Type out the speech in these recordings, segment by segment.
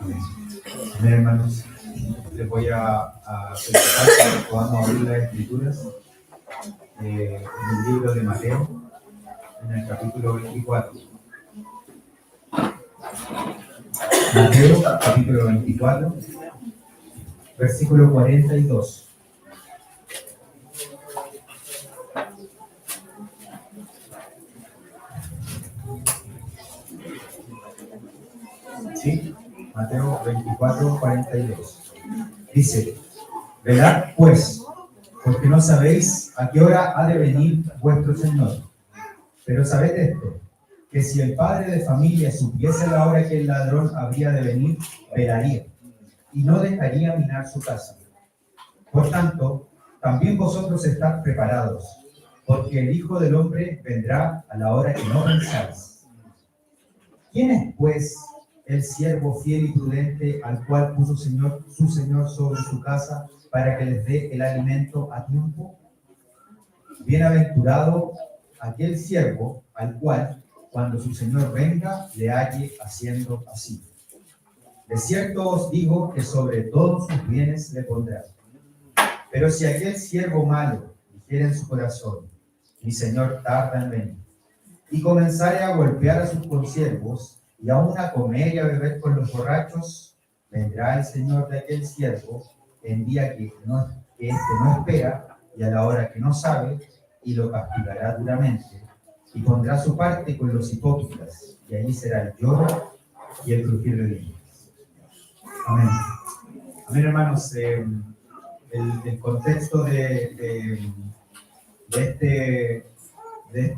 Amén, hermanos. Les voy a solicitar que podamos abrir las Escrituras en el libro de Mateo, en el capítulo 24. Mateo, capítulo 24, versículo 42. ¿Sí? Mateo 24, 42. Dice: velad pues, porque no sabéis a qué hora ha de venir vuestro Señor. Pero sabed esto, que si el padre de familia supiese la hora que el ladrón habría de venir, velaría, y no dejaría minar su casa. Por tanto, también vosotros estad preparados, porque el Hijo del Hombre vendrá a la hora que no pensáis. ¿Quién es, pues, el siervo fiel y prudente al cual puso su Señor sobre su casa para que les dé el alimento a tiempo? Bienaventurado aquel siervo al cual, cuando su Señor venga, le halle haciendo así. De cierto os digo que sobre todos sus bienes le pondrá. Pero si aquel siervo malo dijere en su corazón: mi Señor tarda en venir, y comenzare a golpear a sus consiervos, y aun a comer y a beber con los borrachos, vendrá el Señor de aquel siervo en día que éste no espera, y a la hora que no sabe, y lo castigará duramente, y pondrá su parte con los hipócritas, y allí será el lloro y el crujir de dientes. Amén. Amén, hermanos. El contexto de este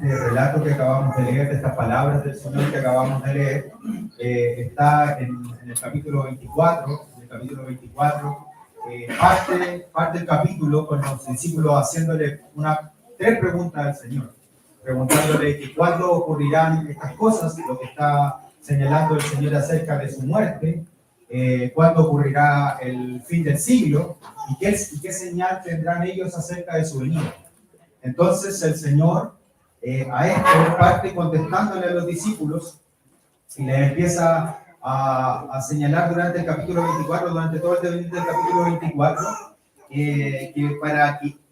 relato que acabamos de leer, de estas palabras del Señor que acabamos de leer, está en el capítulo 24. En el capítulo 24 parte el capítulo con los discípulos haciéndole tres preguntas al Señor, preguntándole que cuándo ocurrirán estas cosas, lo que está señalando el Señor acerca de su muerte, cuándo ocurrirá el fin del siglo y qué señal tendrán ellos acerca de su venida. Entonces el Señor a esto parte contestándole a los discípulos y les empieza a señalar durante el capítulo 24, durante todo el devenir del capítulo 24, que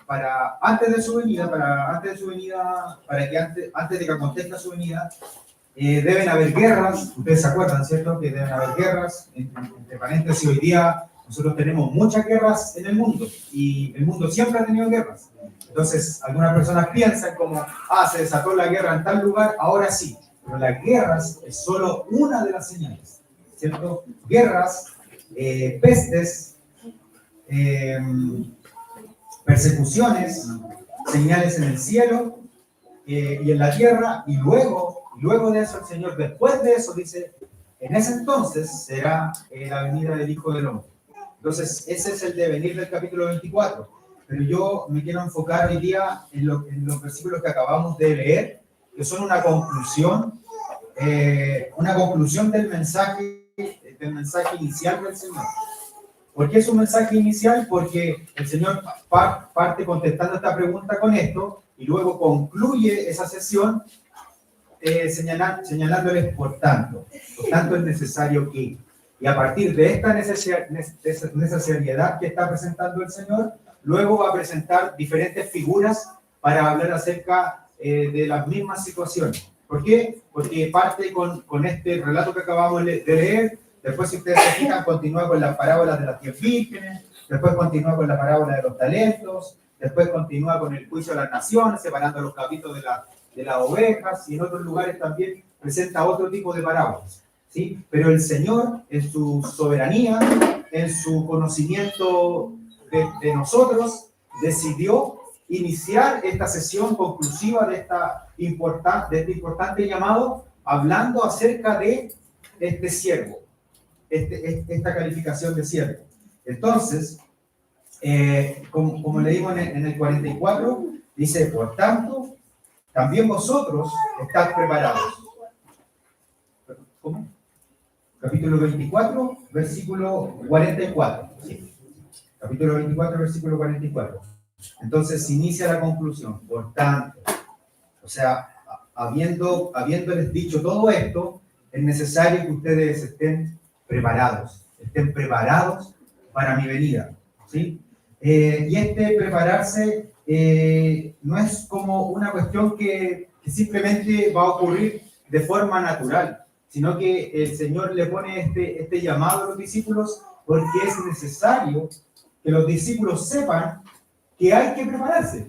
para antes de su venida, para que antes de que acontezca su venida, deben haber guerras. Ustedes se acuerdan, ¿cierto? Que deben haber guerras. Entre paréntesis, hoy día nosotros tenemos muchas guerras en el mundo y el mundo siempre ha tenido guerras. Entonces, algunas personas piensan como, se desató la guerra en tal lugar, ahora sí. Pero las guerras es solo una de las señales, ¿cierto? Guerras, pestes, persecuciones, señales en el cielo y en la tierra, y luego de eso el Señor, después de eso, dice, en ese entonces será la venida del Hijo del Hombre. Entonces, ese es el devenir del capítulo 24. Pero yo me quiero enfocar hoy día en los versículos que acabamos de leer, que son una conclusión del mensaje inicial del Señor. ¿Por qué es un mensaje inicial? Porque el Señor parte contestando esta pregunta con esto y luego concluye esa sesión señalándoles por tanto es necesario que, y a partir de esta necesidad que está presentando el Señor, luego va a presentar diferentes figuras para hablar acerca de las mismas situaciones. ¿Por qué? Porque parte con este relato que acabamos de leer, después si ustedes se fijan, continúa con las parábolas de las 10 vírgenes, después continúa con la parábola de los talentos, después continúa con el juicio de las naciones, separando los cabritos de las ovejas, y en otros lugares también presenta otro tipo de parábolas, ¿sí? Pero el Señor, en su soberanía, en su conocimiento de nosotros, decidió iniciar esta sesión conclusiva de este importante llamado, hablando acerca de este siervo, esta calificación de siervo. Entonces, como leímos en el 44, dice, por tanto, también vosotros estáis preparados. ¿Cómo? Capítulo 24, versículo 44. Sí. Capítulo 24, versículo 44. Entonces inicia la conclusión. Por tanto, o sea, habiéndoles dicho todo esto, es necesario que ustedes estén preparados. estén preparados para mi venida, ¿sí? Y este prepararse no es como una cuestión que simplemente va a ocurrir de forma natural, sino que el Señor le pone este llamado a los discípulos porque es necesario que los discípulos sepan que hay que prepararse,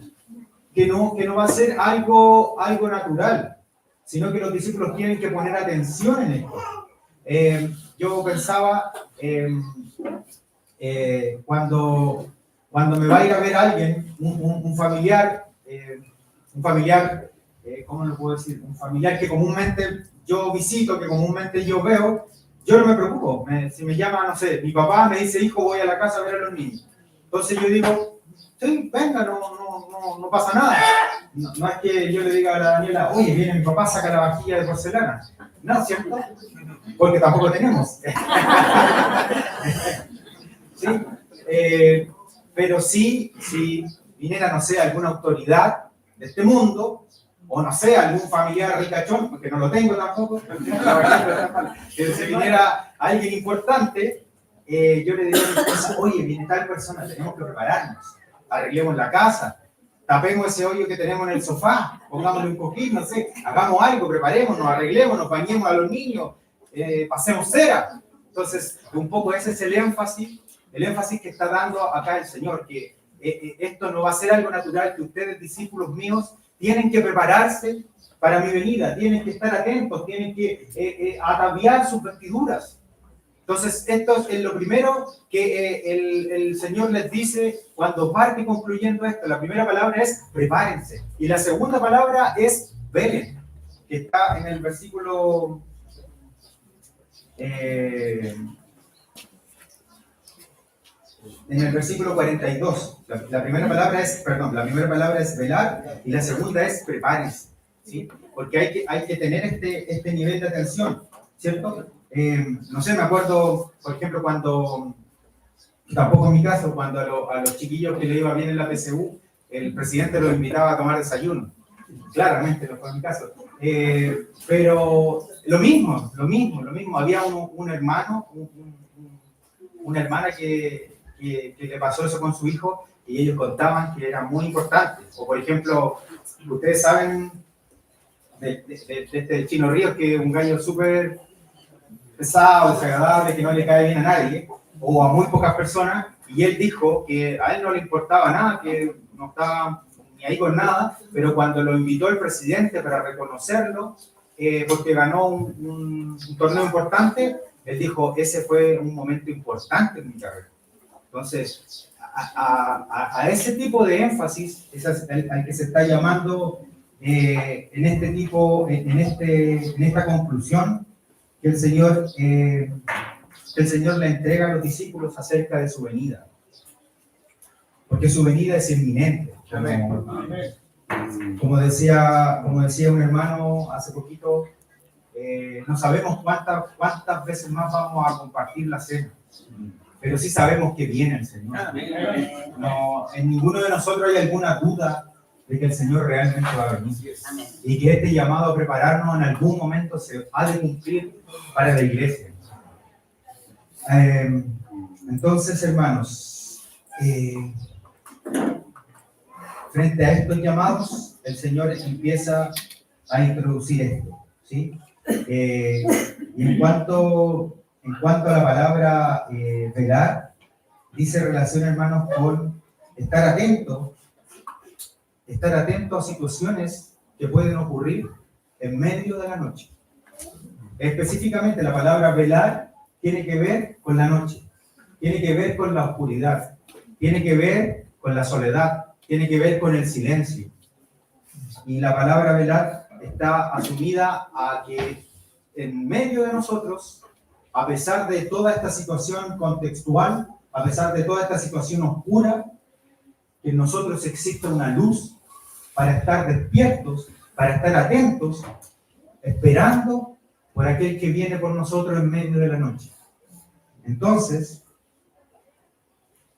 que no va a ser algo natural, sino que los discípulos tienen que poner atención en esto. Yo pensaba, cuando me va a ir a ver alguien, un familiar, ¿cómo lo puedo decir? Un familiar que comúnmente yo visito, que comúnmente yo veo, yo no me preocupo. Si me llama, no sé, mi papá me dice, hijo, voy a la casa a ver a los niños. Entonces yo digo, sí, venga, no pasa nada. No es que yo le diga a la Daniela, oye, viene mi papá, saca la vajilla de porcelana. No, ¿cierto? Porque tampoco tenemos. ¿Sí? Pero sí, si viniera, no sé, alguna autoridad de este mundo, o no sé, algún familiar ricachón, porque no lo tengo tampoco, que si viniera alguien importante, yo le diría a mi esposa, oye, viene tal persona, tenemos que prepararnos, arreglemos la casa, tapemos ese hoyo que tenemos en el sofá, pongámosle un cojín, no sé, hagamos algo, preparémonos, arreglémonos, bañemos a los niños, pasemos cera. Entonces, un poco ese es el énfasis que está dando acá el Señor, que esto no va a ser algo natural, que ustedes, discípulos míos, tienen que prepararse para mi venida, tienen que estar atentos, tienen que ataviar sus vestiduras. Entonces, esto es lo primero que el Señor les dice cuando parte concluyendo esto. La primera palabra es prepárense, y la segunda palabra es velen, que está en el versículo... en el versículo 42, la primera palabra es velar y la segunda es prepárense, ¿sí? Porque hay que tener este nivel de atención, ¿cierto? No sé, me acuerdo, por ejemplo, tampoco en mi caso, cuando a los chiquillos que le iba bien en la PSU, el presidente los invitaba a tomar desayuno. Claramente no fue mi caso. Pero lo mismo. Había un hermano, una hermana que le pasó eso con su hijo y ellos contaban que era muy importante. O por ejemplo, ustedes saben de este Chino Ríos, que es un gallo súper pesado, desagradable, que no le cae bien a nadie o a muy pocas personas, y él dijo que a él no le importaba nada, que no estaba ni ahí con nada, pero cuando lo invitó el presidente para reconocerlo, porque ganó un torneo importante, él dijo, ese fue un momento importante en mi carrera. Entonces, a ese tipo de énfasis es al que se está llamando en esta conclusión que el Señor le entrega a los discípulos acerca de su venida. Porque su venida es inminente. Como decía un hermano hace poquito, no sabemos cuántas veces más vamos a compartir la cena, pero sí sabemos que viene el Señor. No, en ninguno de nosotros hay alguna duda de que el Señor realmente va a venir. Y que este llamado a prepararnos en algún momento se ha de cumplir para la iglesia. Entonces, hermanos, frente a estos llamados, el Señor empieza a introducir esto, ¿sí? Y en cuanto a la palabra velar, dice relación, hermanos, con estar atento a situaciones que pueden ocurrir en medio de la noche. Específicamente, la palabra velar tiene que ver con la noche, tiene que ver con la oscuridad, tiene que ver con la soledad, tiene que ver con el silencio. Y la palabra velar está asumida a que en medio de nosotros, a pesar de toda esta situación contextual, a pesar de toda esta situación oscura, que en nosotros existe una luz para estar despiertos, para estar atentos, esperando por aquel que viene por nosotros en medio de la noche. Entonces,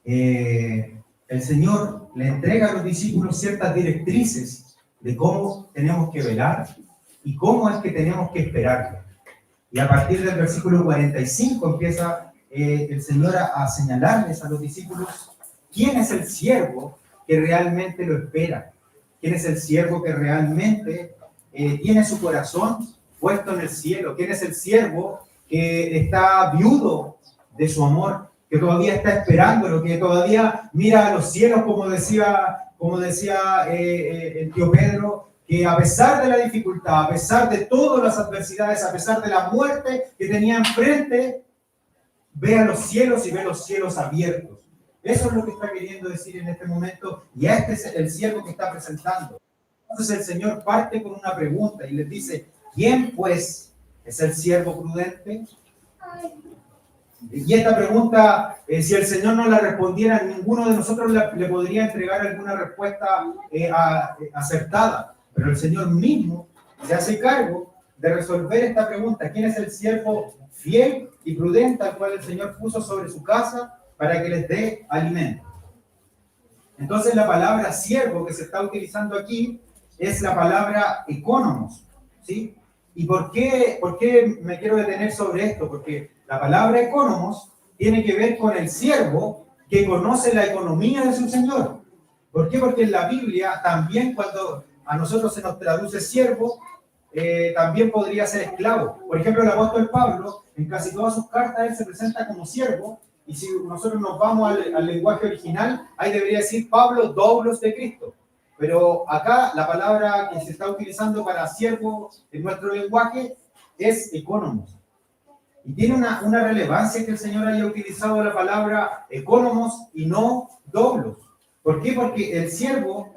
el Señor le entrega a los discípulos ciertas directrices de cómo tenemos que velar y cómo es que tenemos que esperarlo. Y a partir del versículo 45 empieza el Señor a señalarles a los discípulos quién es el siervo que realmente lo espera, quién es el siervo que realmente tiene su corazón puesto en el cielo, quién es el siervo que está viudo de su amor, que todavía está esperándolo, que todavía mira a los cielos, como decía el tío Pedro, que a pesar de la dificultad, a pesar de todas las adversidades, a pesar de la muerte que tenía enfrente, ve a los cielos y ve los cielos abiertos. Eso es lo que está queriendo decir en este momento, y este es el siervo que está presentando. Entonces el Señor parte con una pregunta y les dice, ¿quién pues es el siervo prudente? Y esta pregunta, si el Señor no la respondiera, ninguno de nosotros le podría entregar alguna respuesta acertada. Pero el Señor mismo se hace cargo de resolver esta pregunta. ¿Quién es el siervo fiel y prudente al cual el Señor puso sobre su casa para que les dé alimento? Entonces la palabra siervo que se está utilizando aquí es la palabra economos, ¿sí? ¿Y por qué me quiero detener sobre esto? Porque la palabra economos tiene que ver con el siervo que conoce la economía de su Señor. ¿Por qué? Porque en la Biblia también cuando a nosotros se nos traduce siervo, también podría ser esclavo. Por ejemplo, el apóstol Pablo, en casi todas sus cartas, él se presenta como siervo, y si nosotros nos vamos al lenguaje original, ahí debería decir Pablo, doulos de Cristo. Pero acá la palabra que se está utilizando para siervo en nuestro lenguaje es economos. Y tiene una relevancia que el Señor haya utilizado la palabra economos y no doulos. ¿Por qué? Porque el siervo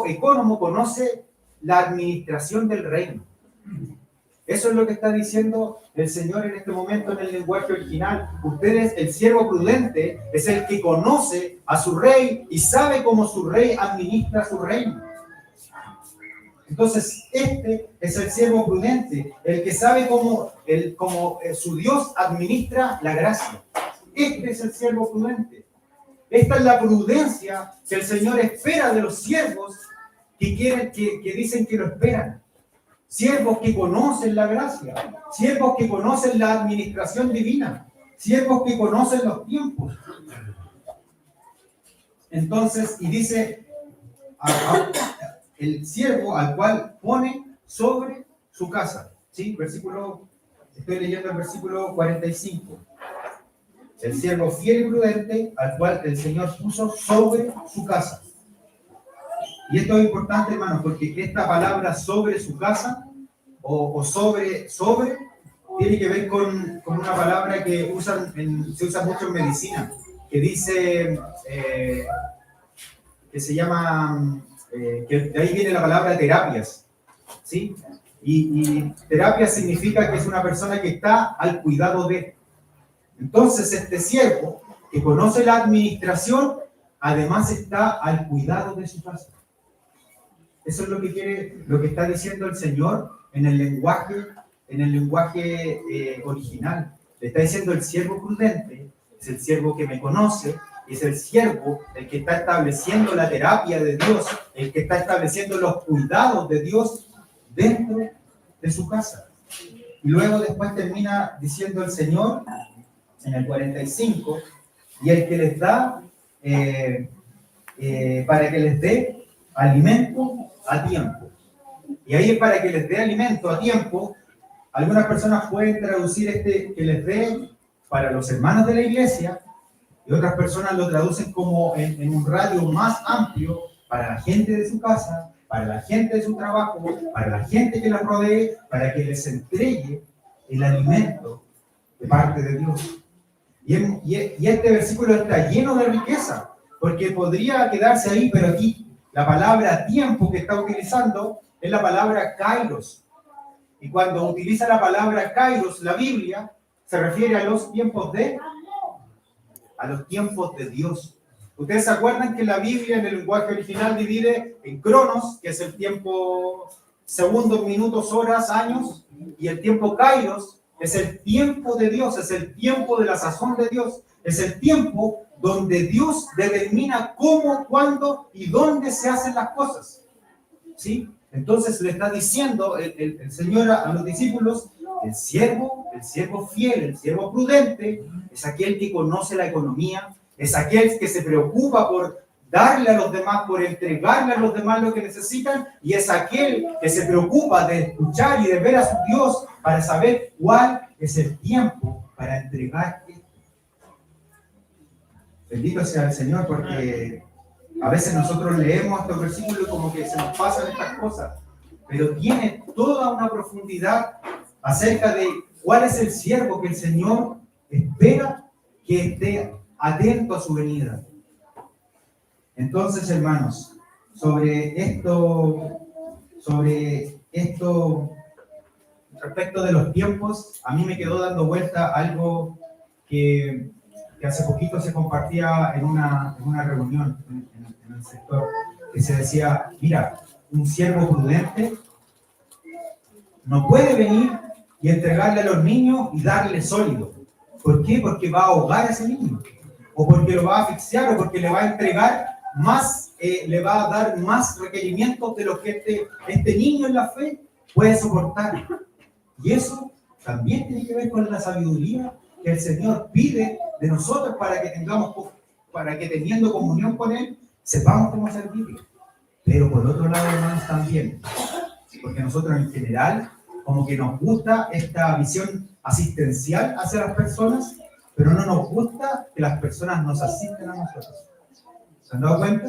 economo conoce la administración del reino. Eso es lo que está diciendo el Señor en este momento en el lenguaje original. Ustedes, el siervo prudente, es el que conoce a su rey y sabe cómo su rey administra su reino. Entonces, este es el siervo prudente, el que sabe cómo su Dios administra la gracia. Este es el siervo prudente. Esta es la prudencia que el Señor espera de los siervos que dicen que lo esperan. Siervos que conocen la gracia, siervos que conocen la administración divina, siervos que conocen los tiempos. Entonces, y dice, el siervo al cual pone sobre su casa. ¿Sí? Estoy leyendo el versículo 45. El siervo fiel y prudente al cual el Señor puso sobre su casa. Y esto es importante, hermanos, porque esta palabra sobre su casa o sobre, tiene que ver con una palabra que se usa mucho en medicina, que dice, que se llama, que de ahí viene la palabra terapias, ¿sí? Y terapia significa que es una persona que está al cuidado de. Entonces, este siervo que conoce la administración, además está al cuidado de su casa. Eso es lo que está diciendo el Señor en el lenguaje original. Le está diciendo el siervo prudente, es el siervo que me conoce, es el siervo el que está estableciendo la terapia de Dios, el que está estableciendo los cuidados de Dios dentro de su casa. Y luego después termina diciendo el Señor en el 45, y el que les da para que les dé alimento a tiempo. Y ahí es para que les dé alimento a tiempo. Algunas personas pueden traducir que les dé para los hermanos de la iglesia, y otras personas lo traducen como en un radio más amplio para la gente de su casa, para la gente de su trabajo, para la gente que la rodee, para que les entregue el alimento de parte de Dios. Y este versículo está lleno de riqueza, porque podría quedarse ahí, pero aquí la palabra tiempo que está utilizando es la palabra kairos. Y cuando utiliza la palabra kairos, la Biblia se refiere a los tiempos de Dios. Ustedes se acuerdan que la Biblia en el lenguaje original divide en cronos, que es el tiempo, segundos, minutos, horas, años, y el tiempo kairos es el tiempo de Dios, es el tiempo de la sazón de Dios, es el tiempo donde Dios determina cómo, cuándo y dónde se hacen las cosas. ¿Sí? Entonces le está diciendo el Señor a los discípulos, el siervo el siervo fiel, el siervo prudente, es aquel que conoce la economía, es aquel que se preocupa por darle a los demás, por entregarle a los demás lo que necesitan, y es aquel que se preocupa de escuchar y de ver a su Dios para saber cuál es el tiempo para entregar esto. Bendito sea el Señor, porque a veces nosotros leemos estos versículos y como que se nos pasan estas cosas, pero tiene toda una profundidad acerca de cuál es el siervo que el Señor espera que esté atento a su venida. Entonces, hermanos, sobre esto, respecto de los tiempos, a mí me quedó dando vuelta algo que hace poquito se compartía en una reunión en el sector, que se decía, mira, un siervo prudente no puede venir y entregarle a los niños y darle sólido. ¿Por qué? Porque va a ahogar a ese niño, o porque lo va a asfixiar, o porque le va a entregar más, le va a dar más requerimientos de lo que este niño en la fe puede soportar. Y eso también tiene que ver con la sabiduría que el Señor pide de nosotros para que teniendo comunión con Él, sepamos cómo servirle. Pero por otro lado, hermanos, también, porque nosotros en general, como que nos gusta esta visión asistencial hacia las personas, pero no nos gusta que las personas nos asisten a nosotros. ¿Se han dado cuenta?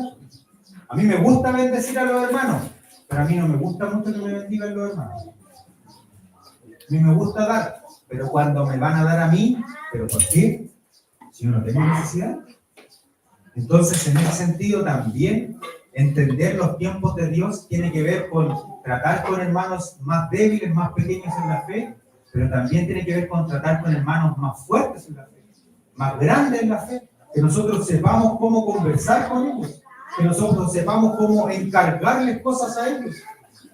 A mí me gusta bendecir a los hermanos, pero a mí no me gusta mucho que me bendigan los hermanos. A mí me gusta dar, pero cuando me van a dar a mí, ¿pero por qué? Si yo no tengo necesidad. Entonces, en ese sentido también, entender los tiempos de Dios tiene que ver con tratar con hermanos más débiles, más pequeños en la fe, pero también tiene que ver con tratar con hermanos más fuertes en la fe, más grandes en la fe, que nosotros sepamos cómo conversar con ellos, que nosotros sepamos cómo encargarles cosas a ellos.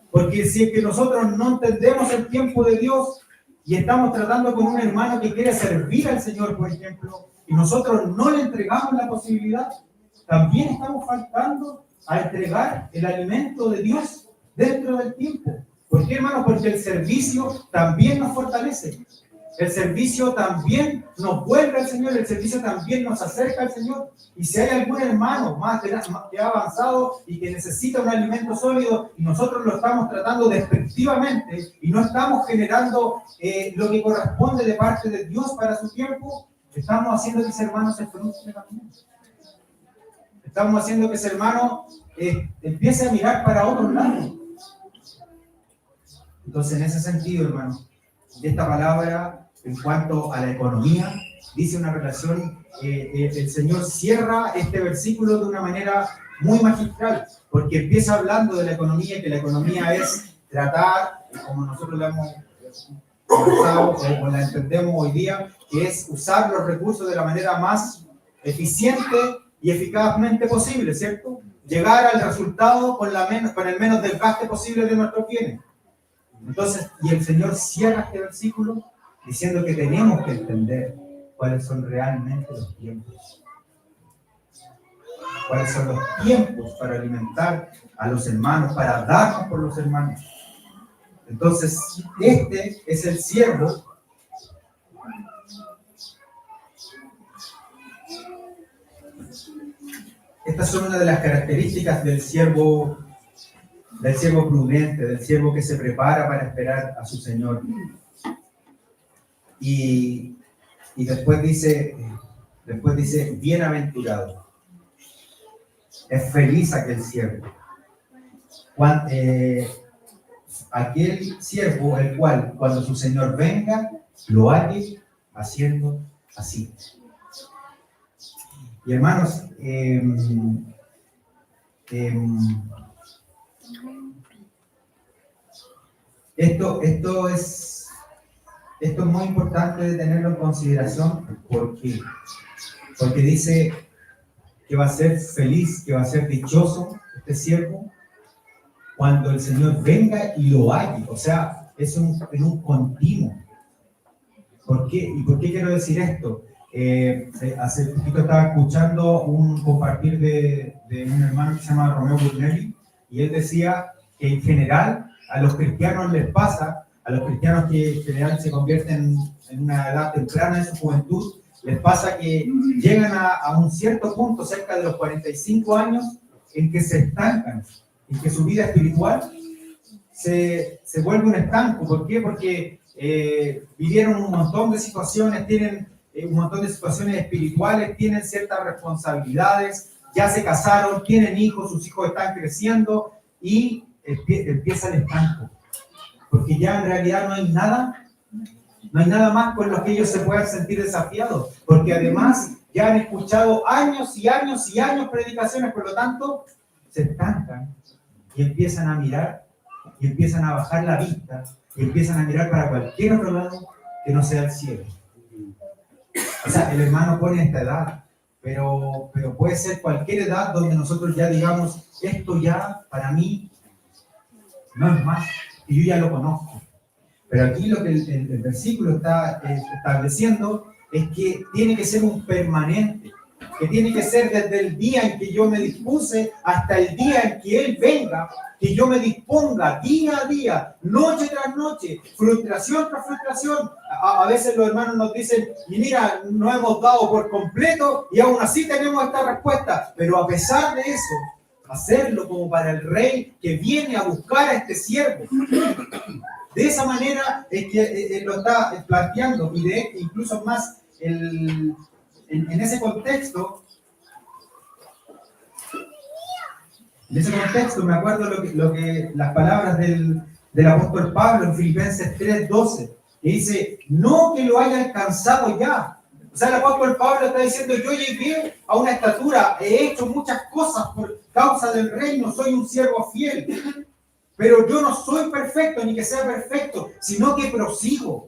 Porque si es que nosotros no entendemos el tiempo de Dios y estamos tratando con un hermano que quiere servir al Señor, por ejemplo, y nosotros no le entregamos la posibilidad, también estamos faltando a entregar el alimento de Dios dentro del tiempo. ¿Por qué, hermano? Porque el servicio también nos fortalece. El servicio también nos vuelve al Señor, el servicio también nos acerca al Señor. Y si hay algún hermano más que ha avanzado y que necesita un alimento sólido y nosotros lo estamos tratando despectivamente y no estamos generando lo que corresponde de parte de Dios para su tiempo, estamos haciendo que ese hermano se frustre también. Estamos haciendo que ese hermano empiece a mirar para otro lado. Entonces, en ese sentido, hermano, de esta palabra, en cuanto a la economía, dice una relación, el Señor cierra este versículo de una manera muy magistral, porque empieza hablando de la economía, que la economía es tratar, como nosotros la hemos conversado o la entendemos hoy día, que es usar los recursos de la manera más eficiente y eficazmente posible, ¿cierto? Llegar al resultado con el menos desgaste posible de nuestros bienes. Entonces, y el Señor cierra este versículo diciendo que tenemos que entender cuáles son realmente los tiempos. Cuáles son los tiempos para alimentar a los hermanos, para darnos por los hermanos. Entonces, este es el siervo Estas son una de las características del siervo prudente, del siervo que se prepara para esperar a su Señor. Y después dice, bienaventurado. Es feliz aquel siervo. Aquel siervo el cual, cuando su Señor venga, lo halle haciendo así. Y hermanos, esto es muy importante de tenerlo en consideración. ¿Por qué? Porque dice que va a ser feliz, que va a ser dichoso este siervo cuando el Señor venga y lo halle. O sea, es en un continuo. ¿Por qué? ¿Y por qué quiero decir esto? Hace poquito estaba escuchando un compartir de un hermano que se llama Romeo Burnelli, y él decía que en general a los cristianos les pasa a los cristianos que en general se convierten en una edad temprana de su juventud, les pasa que llegan a un cierto punto, cerca de los 45 años, en que se estancan, en que su vida espiritual se vuelve un estanco. ¿Por qué? Porque vivieron un montón de situaciones, tienen un montón de situaciones espirituales, tienen ciertas responsabilidades, ya se casaron, tienen hijos, sus hijos están creciendo y empieza el estanco. Porque ya en realidad no hay nada más con lo que ellos se puedan sentir desafiados, porque además ya han escuchado años y años y años predicaciones, por lo tanto se estancan y empiezan a mirar y empiezan a bajar la vista y empiezan a mirar para cualquier otro lado que no sea el cielo. O sea, el hermano pone esta edad, pero puede ser cualquier edad donde nosotros ya digamos, esto ya para mí no es más, y yo ya lo conozco. Pero aquí lo que el versículo está estableciendo es que tiene que ser un permanente, que tiene que ser desde el día en que yo me dispuse hasta el día en que Él venga, que yo me disponga día a día, noche tras noche, frustración tras frustración. A veces los hermanos nos dicen, y mira, no hemos dado por completo y aún así tenemos esta respuesta, pero a pesar de eso, hacerlo como para el rey que viene a buscar a este siervo. De esa manera es que lo está planteando, y de incluso más en ese contexto. En ese contexto me acuerdo lo que las palabras del apóstol Pablo en Filipenses 3:12, que dice, no que lo haya alcanzado ya. O sea, el apóstol Pablo está diciendo, yo llegué a una estatura, he hecho muchas cosas por causa del reino, soy un siervo fiel. Pero yo no soy perfecto, ni que sea perfecto, sino que prosigo.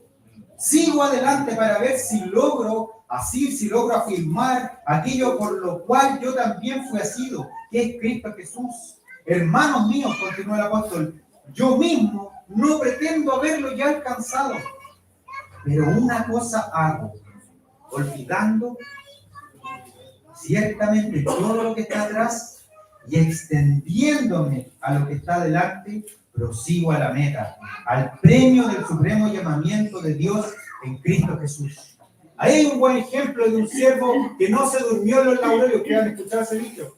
Sigo adelante para ver si logro afirmar aquello por lo cual yo también fui asido, que es Cristo Jesús. Hermanos míos, continúa el apóstol, yo mismo no pretendo haberlo ya alcanzado, pero una cosa hago, olvidando ciertamente todo lo que está atrás, y extendiéndome a lo que está delante, prosigo a la meta, al premio del supremo llamamiento de Dios en Cristo Jesús. Ahí hay un buen ejemplo de un siervo que no se durmió en los laureles, que han escuchado ese dicho.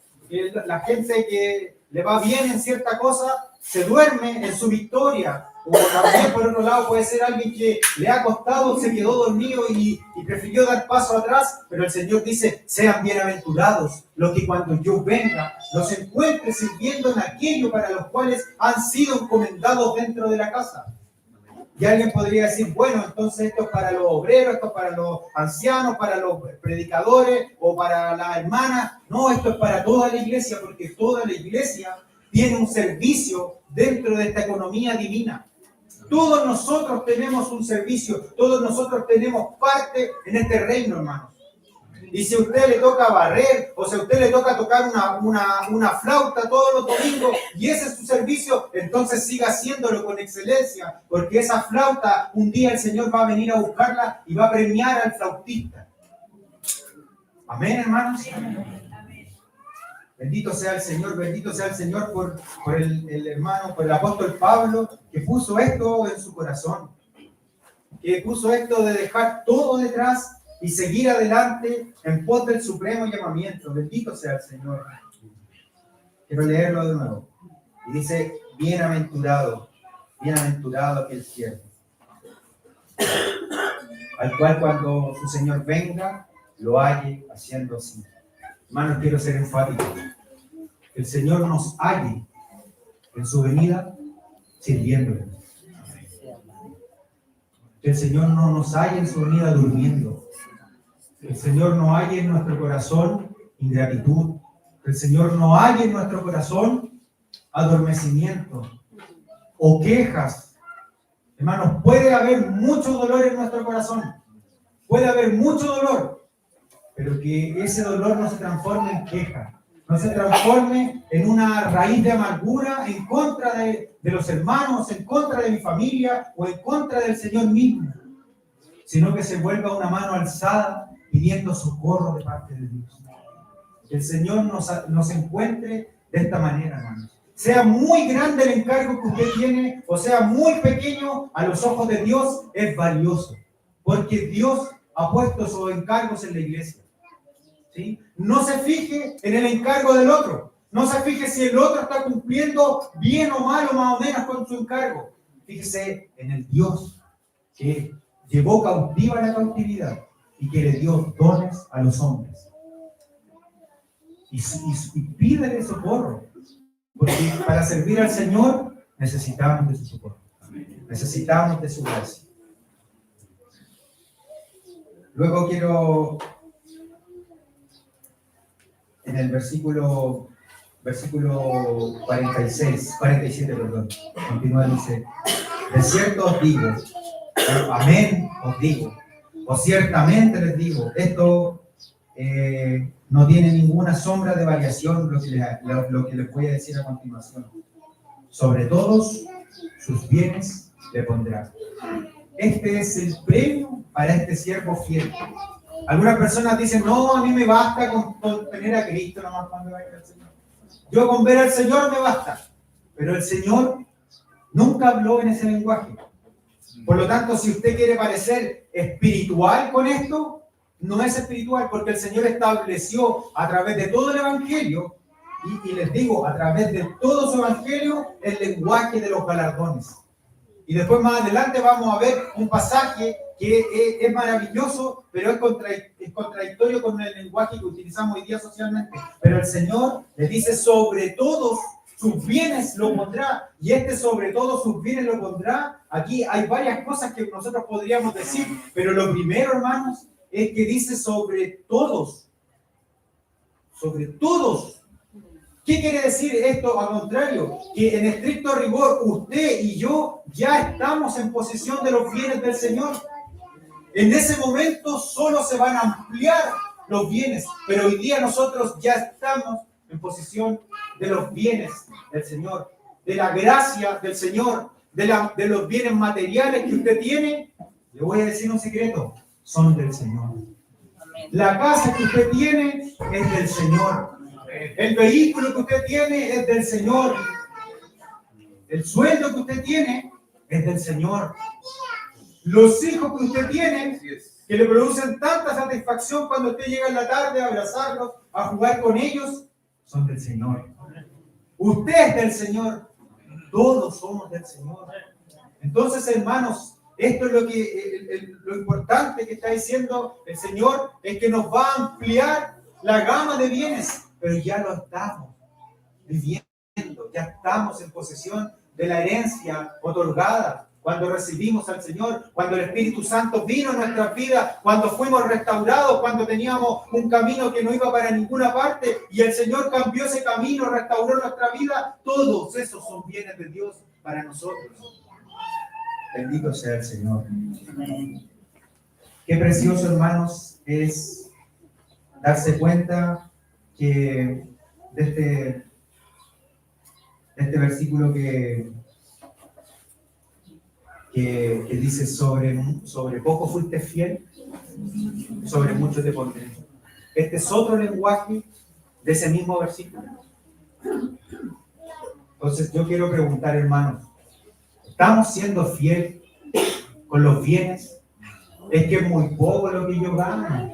La gente que le va bien en cierta cosa, se duerme en su victoria. O también, por otro lado, puede ser alguien que le ha costado, se quedó dormido y prefirió dar paso atrás, pero el Señor dice, sean bienaventurados los que cuando yo venga los encuentre sirviendo en aquello para los cuales han sido encomendados dentro de la casa. Y alguien podría decir, bueno, entonces esto es para los obreros, esto es para los ancianos, para los predicadores o para las hermanas. No, esto es para toda la iglesia, porque toda la iglesia tiene un servicio dentro de esta economía divina. Todos nosotros tenemos un servicio, todos nosotros tenemos parte en este reino, hermanos. Y si a usted le toca barrer, o si a usted le toca tocar una flauta todos los domingos, y ese es su servicio, entonces siga haciéndolo con excelencia, porque esa flauta, un día el Señor va a venir a buscarla y va a premiar al flautista. Amén, hermanos. Bendito sea el Señor por el hermano, por el apóstol Pablo, que puso esto en su corazón, que puso esto de dejar todo detrás y seguir adelante en pos del supremo llamamiento. Bendito sea el Señor. Quiero leerlo de nuevo. Y dice, bienaventurado aquel siervo, al cual cuando su Señor venga, lo halle haciendo así. Hermanos, quiero ser enfático. Que el Señor nos halle en su venida sirviéndole. Que el Señor no nos halle en su venida durmiendo. Que el Señor no halle en nuestro corazón ingratitud. Que el Señor no halle en nuestro corazón adormecimiento o quejas. Hermanos, puede haber mucho dolor en nuestro corazón. Puede haber mucho dolor. Pero que ese dolor no se transforme en queja, no se transforme en una raíz de amargura en contra de los hermanos, en contra de mi familia o en contra del Señor mismo, sino que se vuelva una mano alzada pidiendo socorro de parte de Dios. Que el Señor nos encuentre de esta manera, hermanos, Sea muy grande el encargo que usted tiene o sea muy pequeño, a los ojos de Dios es valioso. Porque Dios ha puesto sus encargos en la iglesia. ¿Sí? No se fije en el encargo del otro. No se fije si el otro está cumpliendo bien o mal o más o menos con su encargo. Fíjese en el Dios que llevó cautiva la cautividad y que le dio dones a los hombres. Y pídele socorro. Porque para servir al Señor necesitamos de su socorro. Necesitamos de su gracia. Luego quiero, en el versículo 47, continúa, dice: de cierto os digo, amén os digo, o ciertamente les digo, esto no tiene ninguna sombra de variación lo que les voy a decir a continuación. Sobre todos sus bienes le pondrá. Este es el premio para este siervo fiel. Algunas personas dicen: no, a mí me basta con tener a Cristo nomás cuando vaya al Señor. Yo con ver al Señor me basta. Pero el Señor nunca habló en ese lenguaje. Por lo tanto, si usted quiere parecer espiritual con esto, no es espiritual, porque el Señor estableció a través de todo el Evangelio, y les digo, a través de todo su Evangelio, el lenguaje de los galardones. Y después más adelante vamos a ver un pasaje que es maravilloso, pero es contradictorio con el lenguaje que utilizamos hoy día socialmente. Pero el Señor le dice: sobre todos sus bienes lo pondrá. Y sobre todos sus bienes lo pondrá. Aquí hay varias cosas que nosotros podríamos decir, pero lo primero, hermanos, es que dice sobre todos. Sobre todos. ¿Qué quiere decir esto? Al contrario, que en estricto rigor usted y yo ya estamos en posesión de los bienes del Señor. En ese momento solo se van a ampliar los bienes, pero hoy día nosotros ya estamos en posesión de los bienes del Señor, de la gracia del Señor, de los bienes materiales que usted tiene. Le voy a decir un secreto: son del Señor. La casa que usted tiene es del Señor. El vehículo que usted tiene es del Señor. El sueldo que usted tiene es del Señor. Los hijos que usted tiene, que le producen tanta satisfacción cuando usted llega en la tarde a abrazarlos, a jugar con ellos, son del Señor. Usted es del Señor. Todos somos del Señor. Entonces, hermanos, esto es lo importante que está diciendo el Señor, es que nos va a ampliar la gama de bienes, pero ya lo estamos viviendo, ya estamos en posesión de la herencia otorgada cuando recibimos al Señor, cuando el Espíritu Santo vino en nuestras vidas, cuando fuimos restaurados, cuando teníamos un camino que no iba para ninguna parte y el Señor cambió ese camino, restauró nuestra vida. Todos esos son bienes de Dios para nosotros. Bendito sea el Señor. Qué precioso, hermanos, es darse cuenta que de este versículo que dice: sobre poco fuiste fiel, sobre mucho te pondré. Este es otro lenguaje de ese mismo versículo. Entonces yo quiero preguntar, hermanos, ¿estamos siendo fieles con los bienes? Es que es muy poco lo que yo gano.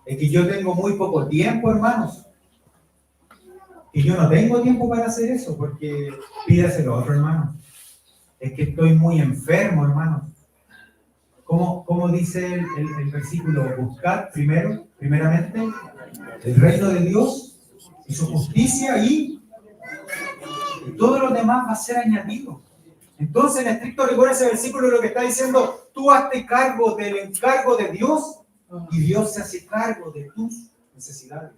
Es que yo tengo muy poco tiempo, hermanos. Y yo no tengo tiempo para hacer eso, porque pídaselo a otro, hermano. Es que estoy muy enfermo, hermano. ¿Cómo dice el versículo? Buscad primeramente, el reino de Dios y su justicia, y todo lo demás va a ser añadido. Entonces, en estricto rigor, ese versículo lo que está diciendo: tú hazte cargo del encargo de Dios y Dios se hace cargo de tus necesidades.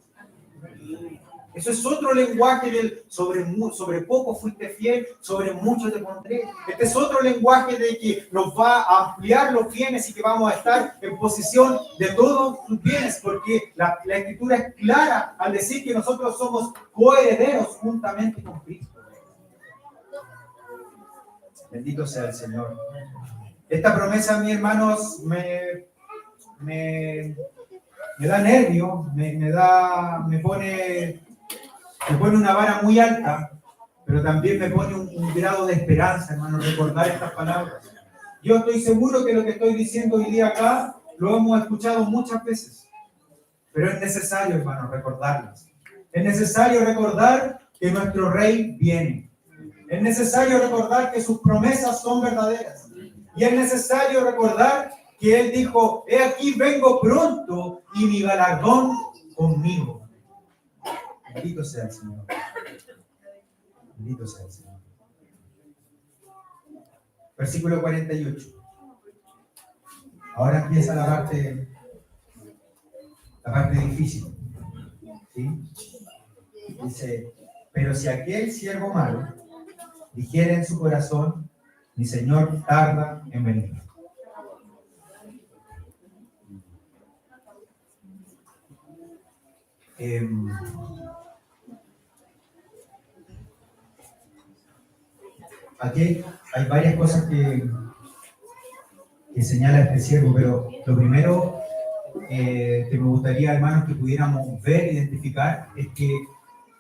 Eso es otro lenguaje del sobre poco fuiste fiel, sobre mucho te pondré. Este es otro lenguaje de que nos va a ampliar los bienes y que vamos a estar en posesión de todos sus bienes, porque la Escritura es clara al decir que nosotros somos coherederos juntamente con Cristo. Bendito sea el Señor. Esta promesa, mis hermanos, me da nervio, me pone Me pone una vara muy alta, pero también me pone un grado de esperanza, hermano, recordar estas palabras. Yo estoy seguro que lo que estoy diciendo hoy día acá lo hemos escuchado muchas veces, pero es necesario, hermano, recordarlas. Es necesario recordar que nuestro Rey viene. Es necesario recordar que sus promesas son verdaderas. Y es necesario recordar que Él dijo, he aquí vengo pronto y mi galardón conmigo. Bendito sea el Señor. Bendito sea el Señor. Versículo 48. Ahora empieza la parte difícil. ¿Sí? Dice, pero si aquel siervo malo dijere en su corazón, mi Señor tarda en venir. Aquí hay varias cosas que señala este siervo, pero lo primero que me gustaría, hermanos, que pudiéramos ver, identificar, es que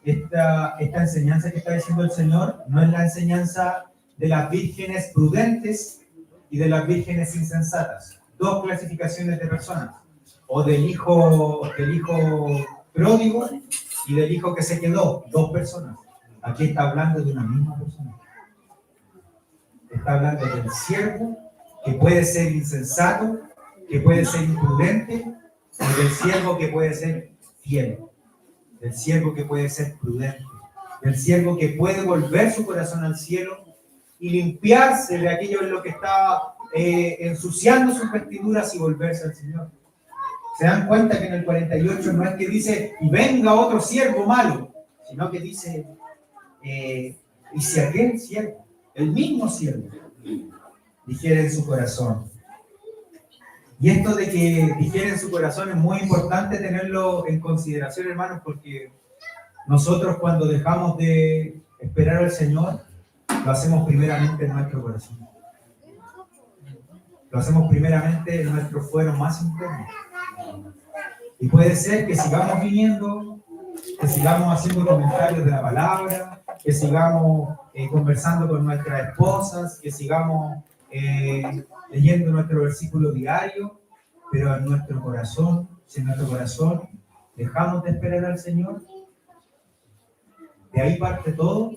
esta enseñanza que está diciendo el Señor no es la enseñanza de las vírgenes prudentes y de las vírgenes insensatas. Dos clasificaciones de personas. O del hijo pródigo y del hijo que se quedó. Dos personas. Aquí está hablando de una misma persona. Está hablando del siervo que puede ser insensato, que puede ser imprudente, o del siervo que puede ser fiel. Del siervo que puede ser prudente, del siervo que puede volver su corazón al cielo y limpiarse de aquello en lo que estaba ensuciando sus vestiduras y volverse al Señor. Se dan cuenta que en el 48 no es que dice, y venga otro siervo malo, sino que dice, y si aquel siervo, el mismo siervo, dijera en su corazón. Y esto de que dijera en su corazón es muy importante tenerlo en consideración, hermanos, porque nosotros cuando dejamos de esperar al Señor, lo hacemos primeramente en nuestro corazón. Lo hacemos primeramente en nuestro fuero más interno. Y puede ser que sigamos viniendo, que sigamos haciendo comentarios de la palabra, que sigamos conversando con nuestras esposas, que sigamos leyendo nuestro versículo diario, pero en nuestro corazón, si en nuestro corazón dejamos de esperar al Señor, de ahí parte todo,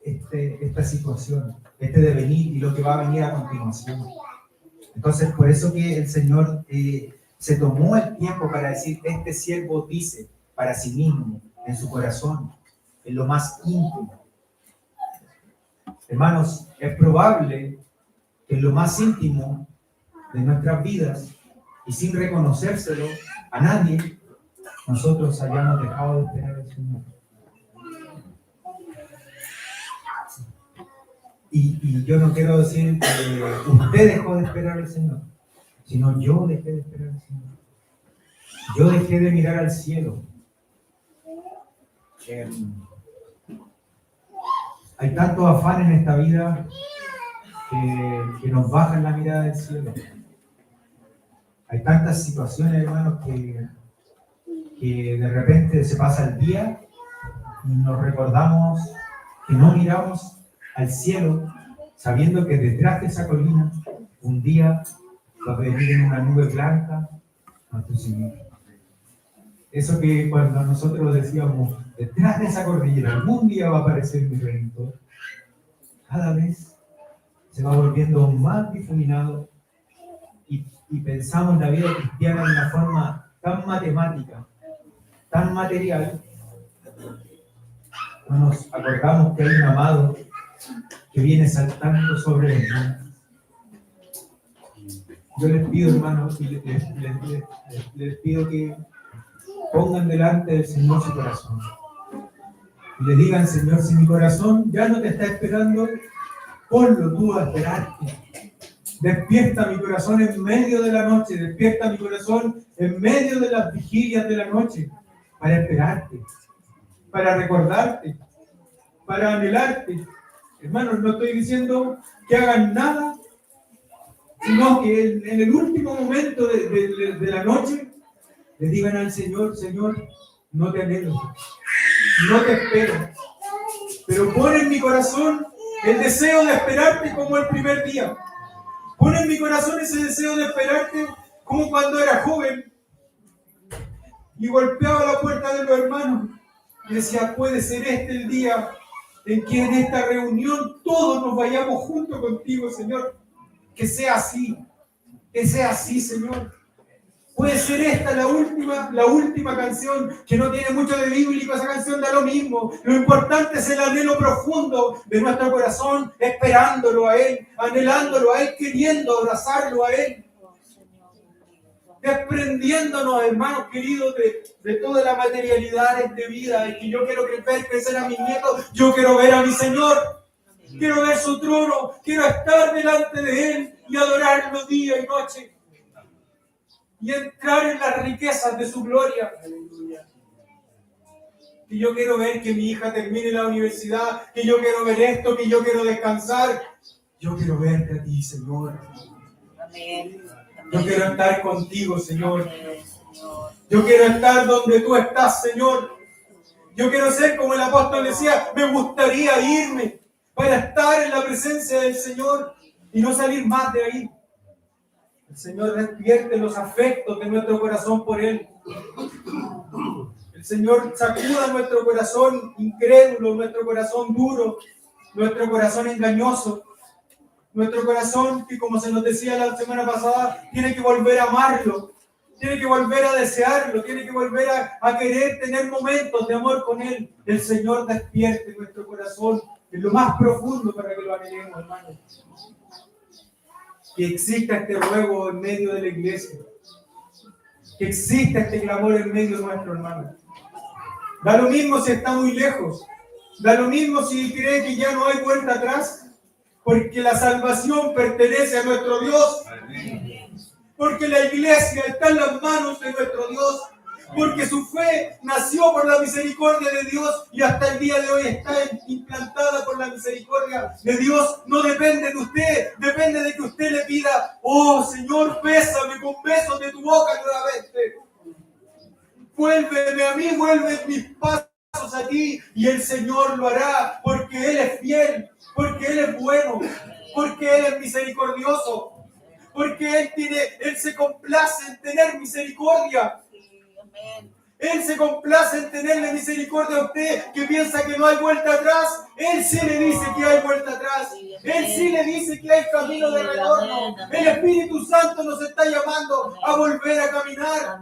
esta situación, este devenir y lo que va a venir a continuación. Entonces, por eso que el Señor se tomó el tiempo para decir, este siervo dice para sí mismo, en su corazón, en lo más íntimo. Hermanos, es probable que en lo más íntimo de nuestras vidas, y sin reconocérselo a nadie, nosotros hayamos dejado de esperar al Señor. Y yo no quiero decir que usted dejó de esperar al Señor, sino yo dejé de esperar al Señor. Yo dejé de mirar al cielo. Hay tanto afán en esta vida que nos bajan la mirada del cielo. Hay tantas situaciones, hermanos, que de repente se pasa el día y nos recordamos que no miramos al cielo, sabiendo que detrás de esa colina un día va a venir en una nube blanca nuestro Señor. Eso que cuando nosotros decíamos, detrás de esa cordillera algún día va a aparecer mi Redentor, cada vez se va volviendo más difuminado y pensamos la vida cristiana de una forma tan matemática, tan material, no nos acordamos que hay un amado que viene saltando sobre el mundo. Yo les pido, hermanos, y les pido que pongan delante del Señor su corazón. Y le digan, Señor, si mi corazón ya no te está esperando, ponlo tú a esperarte. Despierta mi corazón en medio de la noche, despierta mi corazón en medio de las vigilias de la noche, para esperarte, para recordarte, para anhelarte. Hermanos, no estoy diciendo que hagan nada, sino que en el último momento de la noche le digan al Señor, Señor, no te anhelo, no te espero, pero pon en mi corazón el deseo de esperarte como el primer día. Pon en mi corazón ese deseo de esperarte como cuando era joven y golpeaba la puerta de los hermanos y decía, puede ser este el día en que en esta reunión todos nos vayamos juntos contigo, Señor. Que sea así, Señor. Puede ser esta la última canción, que no tiene mucho de bíblico, esa canción da lo mismo. Lo importante es el anhelo profundo de nuestro corazón, esperándolo a Él, anhelándolo a Él, queriendo abrazarlo a Él. Desprendiéndonos, hermanos queridos, de toda la materialidad de esta vida, y que yo quiero ver crecer a mis nietos, yo quiero ver a mi Señor, quiero ver su trono, quiero estar delante de Él y adorarlo día y noche, y entrar en las riquezas de su gloria. Que yo quiero ver que mi hija termine la universidad, que yo quiero ver esto, que yo quiero descansar. Yo quiero verte a ti, Señor. Amén. Yo quiero estar contigo, Señor. Yo quiero estar donde tú estás, Señor. Yo quiero ser como el apóstol decía, me gustaría irme para estar en la presencia del Señor y no salir más de ahí. El Señor despierte los afectos de nuestro corazón por Él. El Señor sacuda nuestro corazón incrédulo, nuestro corazón duro, nuestro corazón engañoso. Nuestro corazón, que como se nos decía la semana pasada, tiene que volver a amarlo, tiene que volver a desearlo, tiene que volver a querer tener momentos de amor con Él. El Señor despierte nuestro corazón en lo más profundo para que lo anhelemos, hermanos. Que exista este ruego en medio de la iglesia, que exista este clamor en medio de nuestro hermano. Da lo mismo si está muy lejos, da lo mismo si cree que ya no hay vuelta atrás. Porque la salvación pertenece a nuestro Dios. Porque la iglesia está en las manos de nuestro Dios. Porque su fe nació por la misericordia de Dios y hasta el día de hoy está implantada por la misericordia de Dios. No depende de usted, depende de que usted le pida, oh Señor, bésame con besos de tu boca nuevamente. Vuélveme a mí, vuelve mis pasos a ti, y el Señor lo hará, porque Él es fiel, porque Él es bueno, porque Él es misericordioso, porque Él se complace en tener misericordia. Él se complace en tenerle misericordia a usted que piensa que no hay vuelta atrás. Él sí le dice que hay vuelta atrás. Él sí le dice que hay camino de retorno. El Espíritu Santo nos está llamando a volver a caminar.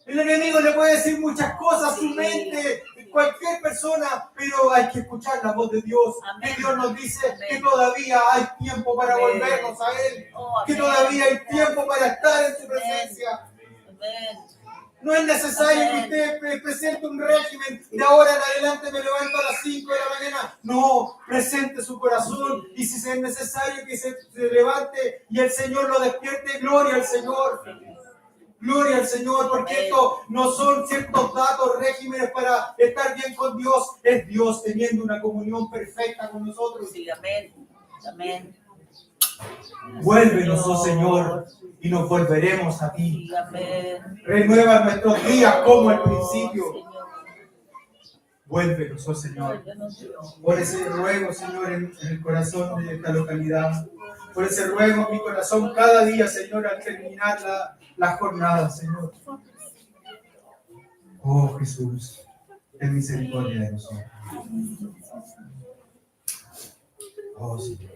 El enemigo le puede decir muchas cosas a su mente, cualquier persona, pero hay que escuchar la voz de Dios. Que Dios nos dice que todavía hay tiempo para volvernos a Él, que todavía hay tiempo para estar en su presencia. No es necesario que usted presente un régimen de ahora en adelante me levanto a las 5 de la mañana. No, presente su corazón, y si es necesario que se levante y el Señor lo despierte, gloria al Señor. Gloria al Señor, porque esto no son ciertos datos, regímenes para estar bien con Dios. Es Dios teniendo una comunión perfecta con nosotros. Sí, amén. Amén. Vuélvenos, oh Señor, y nos volveremos a ti. Sí, amén. Renueva nuestros días como al principio. Vuélvenos, oh Señor. Por ese ruego, Señor, en el corazón de esta localidad. Por ese ruego en mi corazón cada día, Señor, al terminar la jornada, Señor. Oh Jesús, ten misericordia de nosotros. Oh Señor.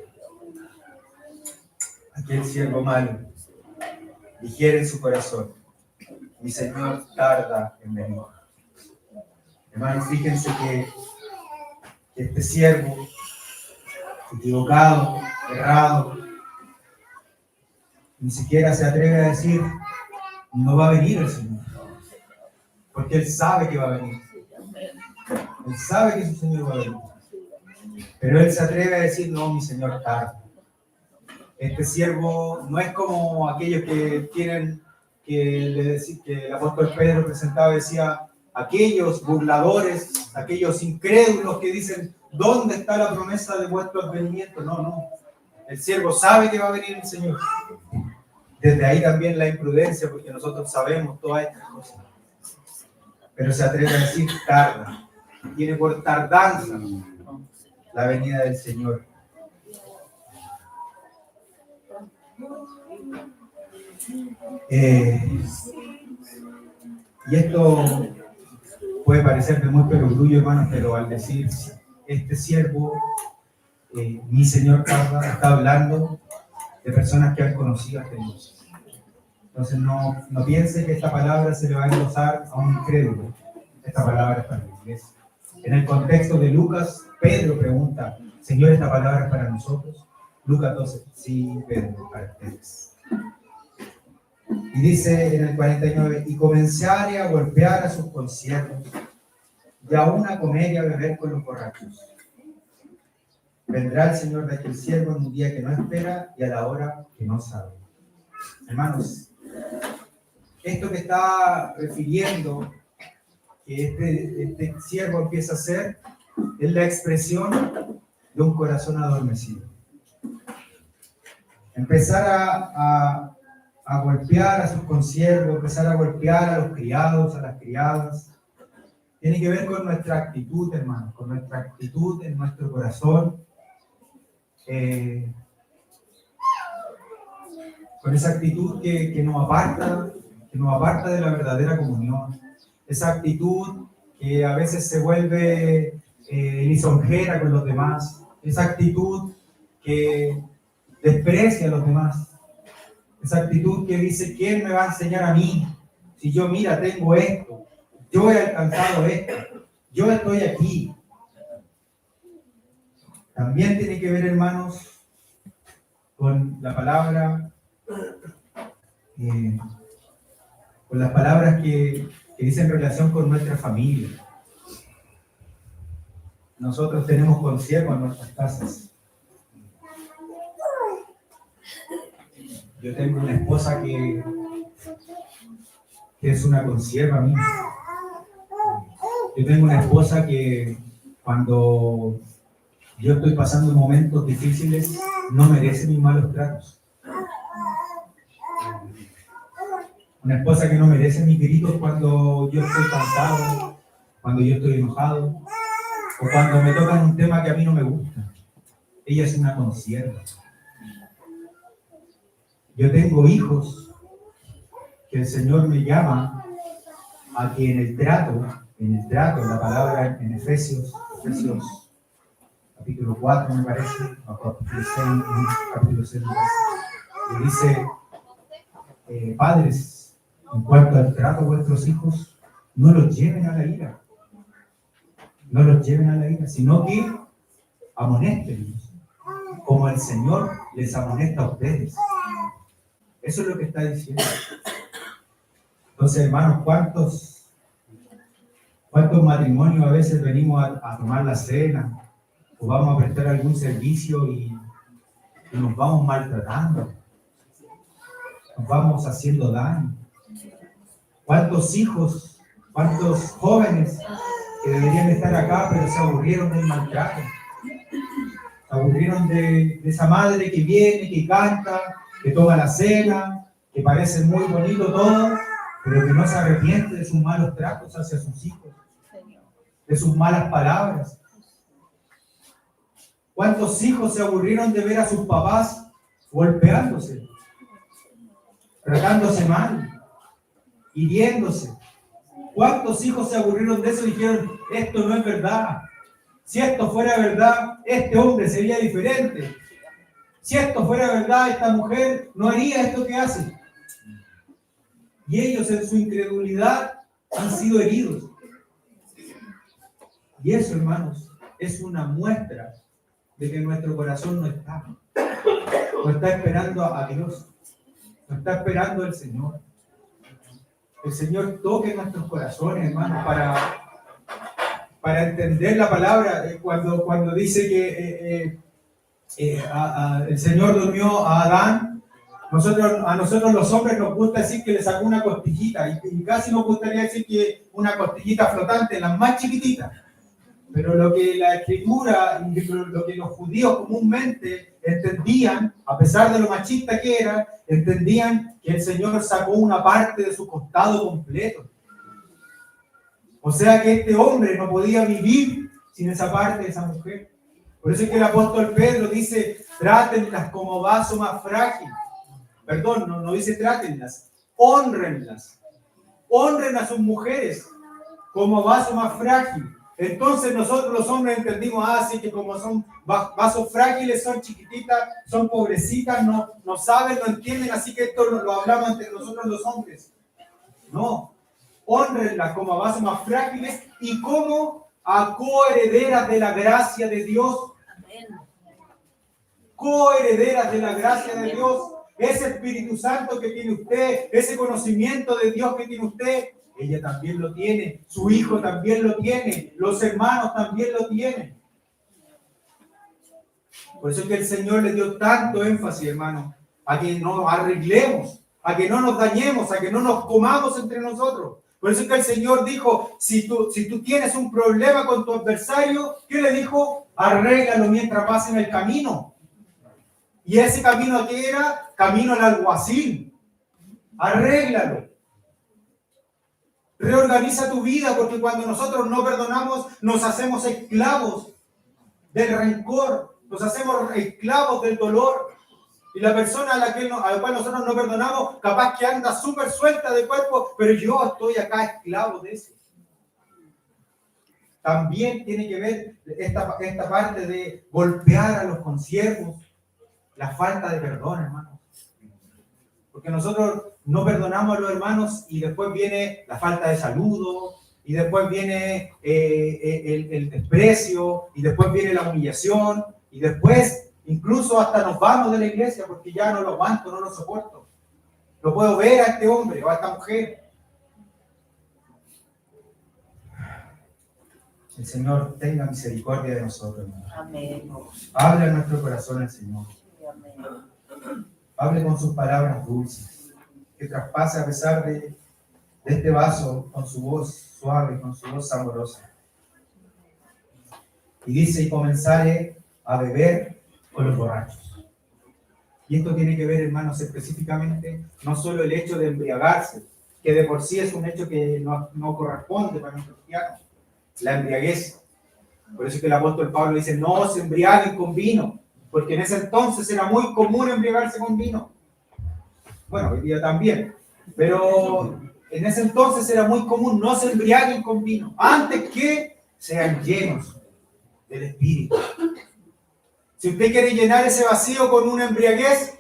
Aquel siervo malo dijera en su corazón, mi Señor tarda en venir. Hermanos, fíjense que este siervo, equivocado, errado, ni siquiera se atreve a decir, no va a venir el Señor. Porque Él sabe que va a venir. Él sabe que su Señor va a venir. Pero Él se atreve a decir, no, mi Señor tarda. Este siervo no es como aquellos que tienen que el apóstol Pedro presentaba y decía, aquellos burladores, aquellos incrédulos que dicen, ¿dónde está la promesa de vuestro advenimiento? No, no. El siervo sabe que va a venir el Señor. Desde ahí también la imprudencia, porque nosotros sabemos todas estas cosas. pero se atreve a decir tarda. Tiene por tardanza la venida del Señor. Y esto puede parecer de muy perogrullo, hermanos, pero al decir este siervo, mi Señor tarda, está hablando de personas que han conocido a Dios. Entonces no piense que esta palabra se le va a enlosar a un incrédulo. Esta palabra es para la iglesia. En el contexto de Lucas, Pedro pregunta, Señor, ¿esta palabra es para nosotros? Lucas 12, sí, Pedro, para ustedes. Y dice en el 49, y comenzare a golpear a sus consiervos, y aún a comer y a beber con los borrachos. Vendrá el Señor de aquel siervo en un día que no espera y a la hora que no sabe. Hermanos, esto que está refiriendo que este siervo empieza a hacer es la expresión de un corazón adormecido. Empezar a golpear a sus consiervos, empezar a golpear a los criados, a las criadas, tiene que ver con nuestra actitud, hermanos, con nuestra actitud en nuestro corazón, con esa actitud que nos aparta de la verdadera comunión, esa actitud que a veces se vuelve lisonjera con los demás, esa actitud que desprecia a los demás, esa actitud que dice, ¿quién me va a enseñar a mí? Si yo, mira, tengo esto, yo he alcanzado esto, yo estoy aquí. También tiene que ver, hermanos, con la palabra, con las palabras que dicen relación con nuestra familia. Nosotros tenemos consiervos en nuestras casas. Yo tengo una esposa que es una consierva mía. Yo tengo una esposa que cuando yo estoy pasando momentos difíciles no merece mis malos tratos. Una esposa que no merece mis gritos cuando yo estoy cansado, cuando yo estoy enojado, o cuando me tocan un tema que a mí no me gusta. Ella es una consierva. Yo tengo hijos que el Señor me llama a que en el trato, la palabra en Efesios capítulo 4 me parece, o capítulo 6 me parece, que dice, padres, en cuanto al trato de vuestros hijos, no los lleven a la ira. No los lleven a la ira, sino que amonéstenlos, como el Señor les amonesta a ustedes. Eso es lo que está diciendo. Entonces, hermanos, ¿cuántos matrimonios a veces venimos a tomar la cena o vamos a prestar algún servicio y nos vamos maltratando? Nos vamos haciendo daño. ¿Cuántos hijos, cuántos jóvenes que deberían estar acá pero se aburrieron del maltrato? Se aburrieron de esa madre que viene, que canta, que toma la cena, que parece muy bonito todo, pero que no se arrepiente de sus malos tratos hacia sus hijos, de sus malas palabras. ¿Cuántos hijos se aburrieron de ver a sus papás golpeándose, tratándose mal, hiriéndose? ¿Cuántos hijos se aburrieron de eso y dijeron, esto no es verdad? Si esto fuera verdad, este hombre sería diferente. Si esto fuera verdad, esta mujer no haría esto que hace. Y ellos en su incredulidad han sido heridos. Y eso, hermanos, es una muestra de que nuestro corazón no está esperando a Dios, no está esperando al Señor. El Señor toque nuestros corazones, hermanos, para entender la palabra. Cuando dice que el Señor durmió a Adán, a nosotros los hombres nos gusta decir que le sacó una costillita, y casi nos gustaría decir que una costillita flotante, las más chiquititas. Pero lo que la Escritura, lo que los judíos comúnmente entendían, a pesar de lo machista que era, entendían que el Señor sacó una parte de su costado completo. O sea que este hombre no podía vivir sin esa parte de esa mujer. Por eso es que el apóstol Pedro dice, trátenlas como vaso más frágil. Perdón, no dice trátenlas, honrenlas. Honren a sus mujeres como vaso más frágil. Entonces nosotros los hombres entendimos, así que como son vasos frágiles, son chiquititas, son pobrecitas, no saben, no entienden, así que esto lo hablamos entre nosotros los hombres. No, honrenlas como vasos más frágiles y como a coherederas de la gracia de Dios. Amén. Coherederas de la gracia de Dios. Ese Espíritu Santo que tiene usted, ese conocimiento de Dios que tiene usted, ella también lo tiene, su hijo también lo tiene, los hermanos también lo tienen. Por eso es que el Señor le dio tanto énfasis, hermano, a que nos arreglemos, a que no nos dañemos, a que no nos comamos entre nosotros. Por eso es que el Señor dijo, si tú tienes un problema con tu adversario, ¿qué le dijo? Arréglalo mientras vas en el camino. Y ese camino que era, camino al alguacil. Arréglalo. Reorganiza tu vida, porque cuando nosotros no perdonamos, nos hacemos esclavos del rencor, nos hacemos esclavos del dolor. Y la persona a la cual nosotros no perdonamos, capaz que anda súper suelta de cuerpo, pero yo estoy acá esclavo de eso. También tiene que ver esta parte de golpear a los consiervos, la falta de perdón, hermano. Porque nosotros no perdonamos a los hermanos y después viene la falta de saludo, y después viene el desprecio, y después viene la humillación, y después incluso hasta nos vamos de la iglesia porque ya no lo aguanto, no lo soporto. Lo puedo ver a este hombre o a esta mujer. El Señor tenga misericordia de nosotros, hermano. Amén. Hable a nuestro corazón el Señor. Amén. Hable con sus palabras dulces, que traspase a pesar de este vaso con su voz suave, con su voz amorosa. Y dice, y comenzaré a beber con los borrachos. Y esto tiene que ver, hermanos, específicamente, no solo el hecho de embriagarse, que de por sí es un hecho que no corresponde para un cristiano, la embriaguez. Por eso es que el apóstol Pablo dice, no se embriaguen con vino, porque en ese entonces era muy común embriagarse con vino. Bueno, hoy día también, pero en ese entonces era muy común, no se embriaguen con vino, antes que sean llenos del Espíritu. Si usted quiere llenar ese vacío con una embriaguez,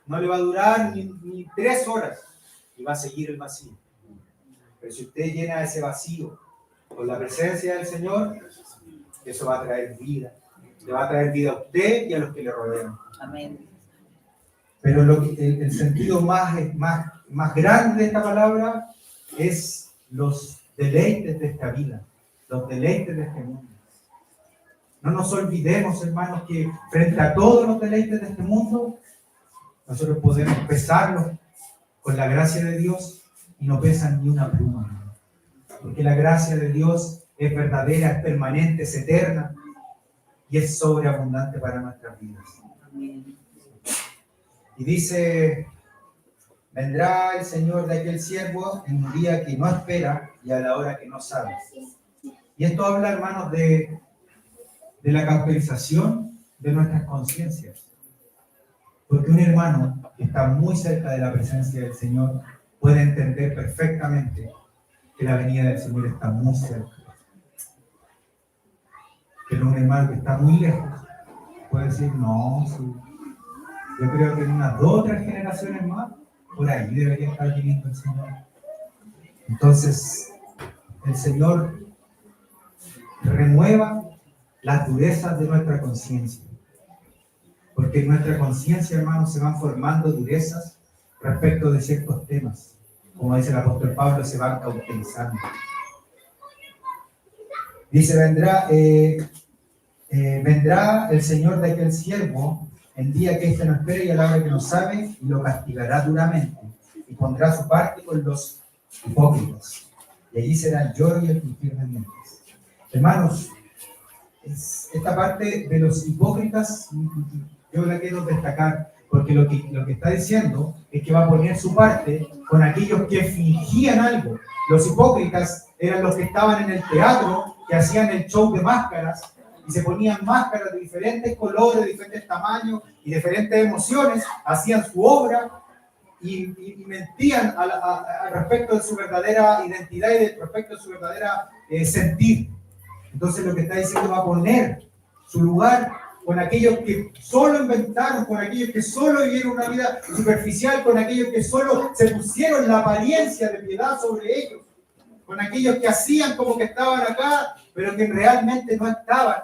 no le va a durar ni 3 horas y va a seguir el vacío. Pero si usted llena ese vacío con la presencia del Señor, eso va a traer vida. Le va a traer vida a usted y a los que le rodean. Amén. Pero el sentido más grande de esta palabra es los deleites de esta vida, los deleites de este mundo. No nos olvidemos, hermanos, que frente a todos los deleites de este mundo, nosotros podemos pesarlos con la gracia de Dios y no pesan ni una pluma, hermano. Porque la gracia de Dios es verdadera, es permanente, es eterna y es sobreabundante para nuestras vidas. Amén. Y dice, vendrá el Señor de aquel siervo en un día que no espera y a la hora que no sabe. Y esto habla, hermanos, de la cauterización de nuestras conciencias. Porque un hermano que está muy cerca de la presencia del Señor puede entender perfectamente que la venida del Señor está muy cerca. Pero un hermano que está muy lejos puede decir, no, sí, yo creo que en unas 2 o 3 generaciones más, por ahí debería estar viniendo el Señor. Entonces, el Señor renueva las durezas de nuestra conciencia. Porque en nuestra conciencia, hermanos, se van formando durezas respecto de ciertos temas. Como dice el apóstol Pablo, se van cauterizando. Dice, vendrá el Señor de aquel siervo el día que éste no espere y a la hora que no sabe, y lo castigará duramente, y pondrá su parte con los hipócritas. Y allí será el lloro y el crujir de dientes. Hermanos, esta parte de los hipócritas, yo la quiero destacar, porque lo que está diciendo es que va a poner su parte con aquellos que fingían algo. Los hipócritas eran los que estaban en el teatro, que hacían el show de máscaras, y se ponían máscaras de diferentes colores, de diferentes tamaños y diferentes emociones, hacían su obra y mentían al respecto de su verdadera identidad y respecto de su verdadera sentir. Entonces lo que está diciendo, va a poner su lugar con aquellos que solo inventaron, con aquellos que solo vivieron una vida superficial, con aquellos que solo se pusieron la apariencia de piedad sobre ellos, con aquellos que hacían como que estaban acá, pero que realmente no estaban.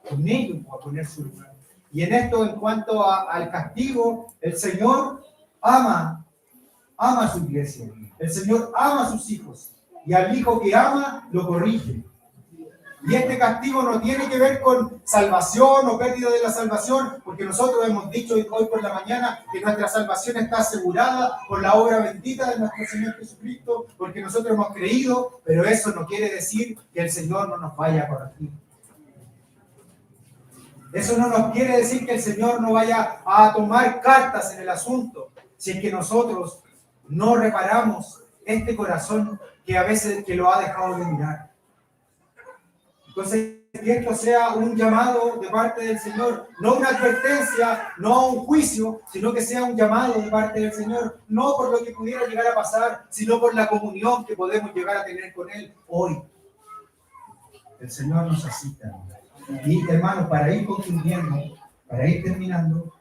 Con ellos va a poner su lugar. Y en esto, en cuanto al castigo, el Señor ama a su iglesia. El Señor ama a sus hijos. Y al hijo que ama, lo corrige. Y este castigo no tiene que ver con salvación o pérdida de la salvación, porque nosotros hemos dicho hoy por la mañana que nuestra salvación está asegurada por la obra bendita de nuestro Señor Jesucristo, porque nosotros hemos creído, pero eso no quiere decir que el Señor no nos vaya a corregir. Eso no nos quiere decir que el Señor no vaya a tomar cartas en el asunto, si es que nosotros no reparamos este corazón que a veces que lo ha dejado de mirar. Entonces, que esto sea un llamado de parte del Señor, no una advertencia, no un juicio, sino que sea un llamado de parte del Señor, no por lo que pudiera llegar a pasar, sino por la comunión que podemos llegar a tener con Él hoy. El Señor nos asista. Y hermanos, para ir concluyendo, para ir terminando,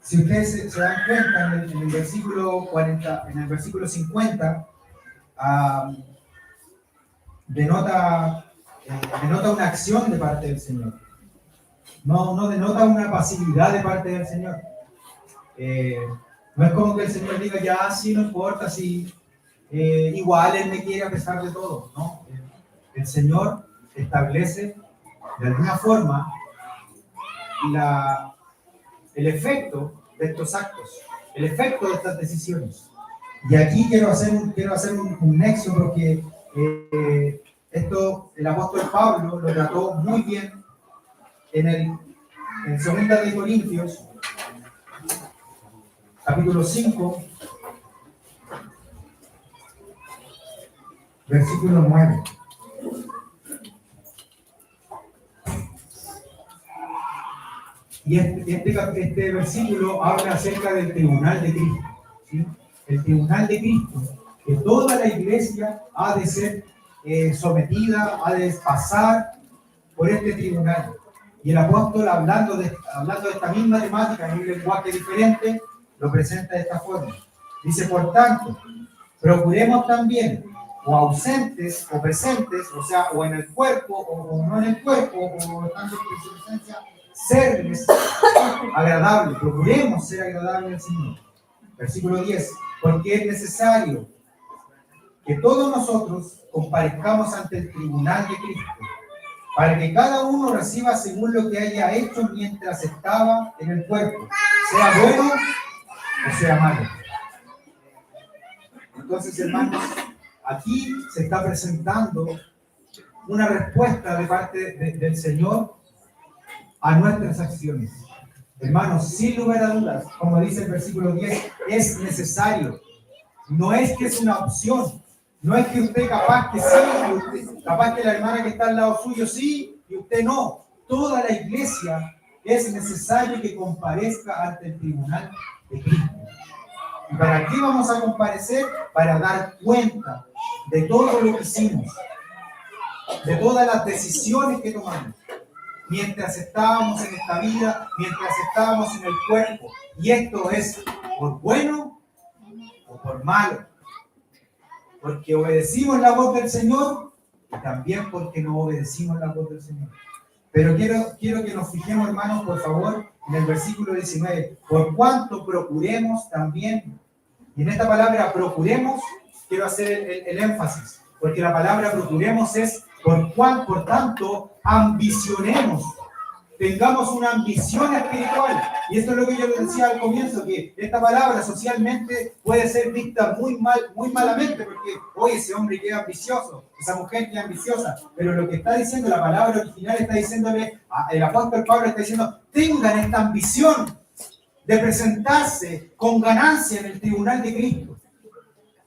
si ustedes se dan cuenta en el versículo 40, en el versículo 50, denota una acción de parte del Señor. No denota una pasividad de parte del Señor. No es como que el Señor diga, ya, sí, no importa, si igual Él me quiere a pesar de todo, ¿no? El Señor establece de alguna forma el efecto de estos actos, el efecto de estas decisiones. Y aquí quiero hacer un nexo, porque esto el apóstol Pablo lo trató muy bien en 2 de Corintios, capítulo 5, versículo 9. Y este versículo habla acerca del tribunal de Cristo, ¿sí? El tribunal de Cristo, que toda la iglesia ha de ser sometida, ha de pasar por este tribunal. Y el apóstol, hablando de esta misma temática en un lenguaje diferente, lo presenta de esta forma. Dice, por tanto, procuremos también, o ausentes o presentes, o sea, o en el cuerpo o no en el cuerpo, o estando en su presencia, serles agradable, procuremos ser agradables al Señor. Versículo 10, porque es necesario que todos nosotros comparezcamos ante el tribunal de Cristo, para que cada uno reciba según lo que haya hecho mientras estaba en el cuerpo, sea bueno o sea malo. Entonces, hermanos, aquí se está presentando una respuesta de parte del Señor a nuestras acciones. Hermanos, sin lugar a dudas, como dice el versículo 10, es necesario. No es que es una opción. No es que usted capaz que sí, capaz que la hermana que está al lado suyo sí, y usted no. Toda la iglesia es necesario que comparezca ante el tribunal de Cristo. ¿Y para qué vamos a comparecer? Para dar cuenta de todo lo que hicimos, de todas las decisiones que tomamos, mientras estábamos en esta vida, mientras estábamos en el cuerpo. Y esto es por bueno o por malo. Porque obedecimos la voz del Señor y también porque no obedecimos la voz del Señor. Pero quiero que nos fijemos, hermanos, por favor, en el versículo 19. Por cuanto procuremos también, y en esta palabra procuremos, quiero hacer el énfasis, porque la palabra procuremos es por tanto, ambicionemos, tengamos una ambición espiritual. Y esto es lo que yo les decía al comienzo, que esta palabra socialmente puede ser vista muy malamente, porque, oye, ese hombre que es ambicioso, esa mujer que es ambiciosa, pero lo que está diciendo la palabra original está diciéndole, el apóstol Pablo está diciendo, tengan esta ambición de presentarse con ganancia en el tribunal de Cristo.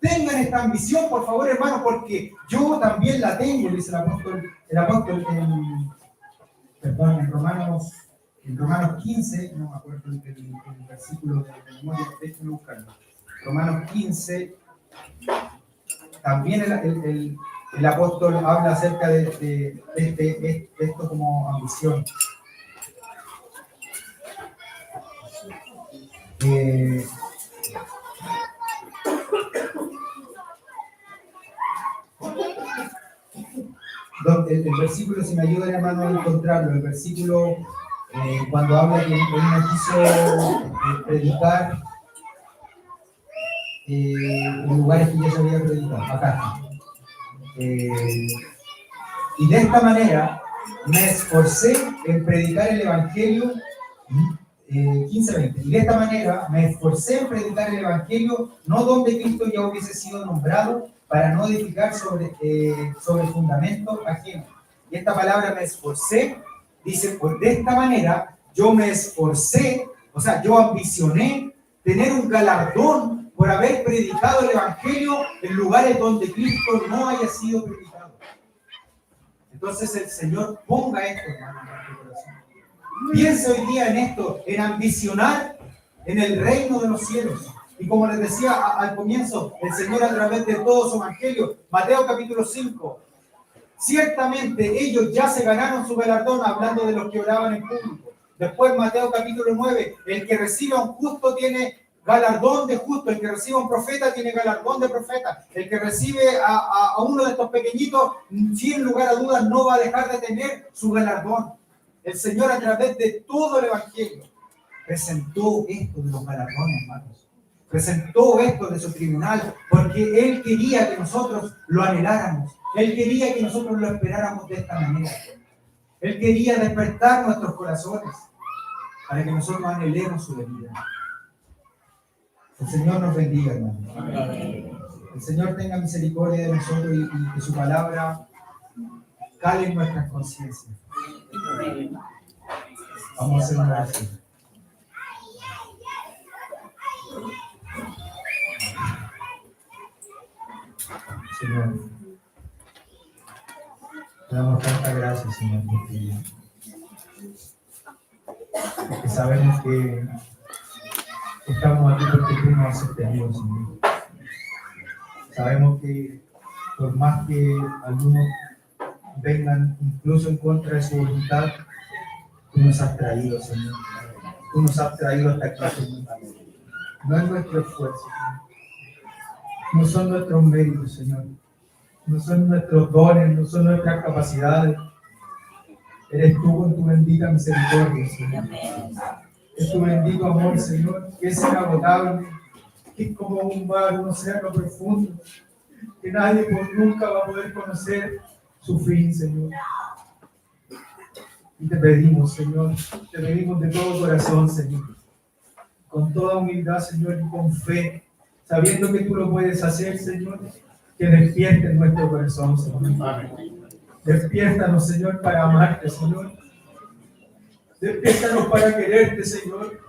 Tengan esta ambición, por favor, hermanos, porque yo también la tengo, dice el apóstol en Romanos 15, no me acuerdo el versículo de memoria, déjenme buscarlo. Romanos 15, también el apóstol habla acerca de esto como ambición. El versículo, si me ayudan, hermano, a encontrarlo, el versículo cuando habla que él no quiso predicar en lugares que ya se había predicado, acá. Y de esta manera me esforcé en predicar el Evangelio, 15:20. Y de esta manera me esforcé en predicar el Evangelio, no donde Cristo ya hubiese sido nombrado, para no edificar sobre fundamento ajeno. Y esta palabra me esforcé, dice, pues de esta manera yo me esforcé, o sea, yo ambicioné tener un galardón por haber predicado el Evangelio en lugares donde Cristo no haya sido predicado. Entonces el Señor ponga esto, hermano, en nuestro corazón. Piense hoy día en esto, en ambicionar en el reino de los cielos. Y como les decía al comienzo, el Señor a través de todo su evangelio, Mateo capítulo 5, ciertamente ellos ya se ganaron su galardón, hablando de los que oraban en público. Después Mateo capítulo 9, el que recibe a un justo tiene galardón de justo, el que recibe a un profeta tiene galardón de profeta, el que recibe a uno de estos pequeñitos, sin lugar a dudas, no va a dejar de tener su galardón. El Señor a través de todo el evangelio presentó esto de los galardones, hermanos. Presentó esto de su tribunal, porque Él quería que nosotros lo anheláramos. Él quería que nosotros lo esperáramos de esta manera. Él quería despertar nuestros corazones para que nosotros anhelemos su venida. El Señor nos bendiga, hermanos. El Señor tenga misericordia de nosotros y que su palabra cale en nuestras conciencias. Vamos a hacer una oración. Señor, te damos tanta gracia, Señor, porque sabemos que estamos aquí porque tú nos has sostenido, Señor. Sabemos que por más que algunos vengan incluso en contra de su voluntad, tú nos has traído, Señor. Tú nos has traído hasta aquí, Señor. No es nuestro esfuerzo, Señor. No son nuestros méritos, Señor. No son nuestros dones, no son nuestras capacidades. Eres tú con tu bendita misericordia, Señor. Es tu bendito amor, Señor, que es inagotable, que es como un mar, un océano profundo, que nadie nunca va a poder conocer su fin, Señor. Y te pedimos, Señor, te pedimos de todo corazón, Señor, con toda humildad, Señor, y con fe, sabiendo que tú lo puedes hacer, Señor, que despiertes nuestro corazón, Señor. Despiértanos, Señor, para amarte, Señor. Despiértanos para quererte, Señor.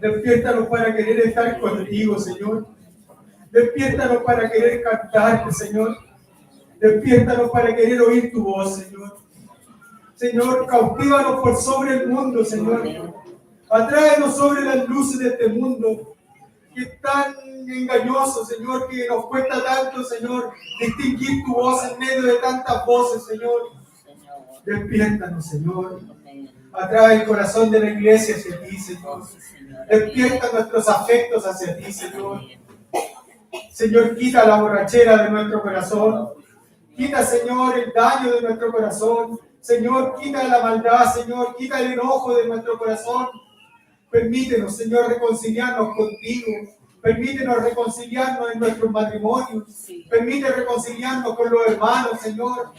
Despiértanos para querer estar contigo, Señor. Despiértanos para querer cantarte, Señor. Despiértanos para querer oír tu voz, Señor. Señor, cautívanos por sobre el mundo, Señor. Atráenos sobre las luces de este mundo, que es tan engañoso, Señor, que nos cuesta tanto, Señor, distinguir tu voz en medio de tantas voces, Señor. Despiértanos, Señor. Atrae el corazón de la iglesia hacia ti, Señor. Despierta nuestros afectos hacia ti, Señor. Señor, quita la borrachera de nuestro corazón. Quita, Señor, el daño de nuestro corazón. Señor, quita la maldad, Señor. Quita el enojo de nuestro corazón. Permítenos, Señor, reconciliarnos contigo. Permítenos reconciliarnos en nuestros matrimonios. Permite reconciliarnos con los hermanos, Señor.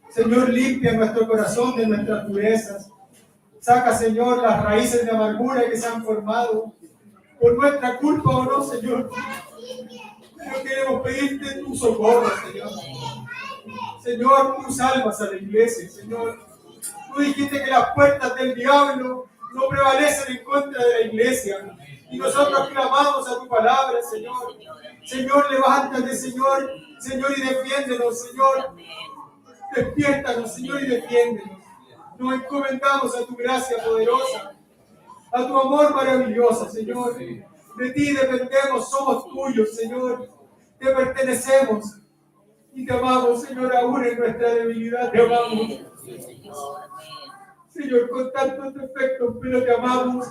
Señor, limpia nuestro corazón de nuestras durezas. Saca, Señor, las raíces de amargura que se han formado por nuestra culpa o no, Señor. Pero queremos pedirte tu socorro, Señor. Señor, tú salvas a la iglesia, Señor. Tú dijiste que las puertas del diablo no prevalecen en contra de la iglesia. Y nosotros clamamos a tu palabra, Señor. Señor, levántate, Señor. Señor, y defiéndenos, Señor. Despiértanos, Señor, y defiéndenos. Nos encomendamos a tu gracia poderosa, a tu amor maravilloso, Señor. De ti dependemos, somos tuyos, Señor. Te pertenecemos y te amamos, Señor, aún en nuestra debilidad. Te amamos, Sí, Señor. Amén. Señor, con tantos defectos, pero te amamos.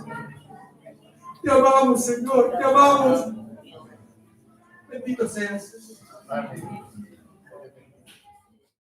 Te amamos, Señor, te amamos. Bendito seas.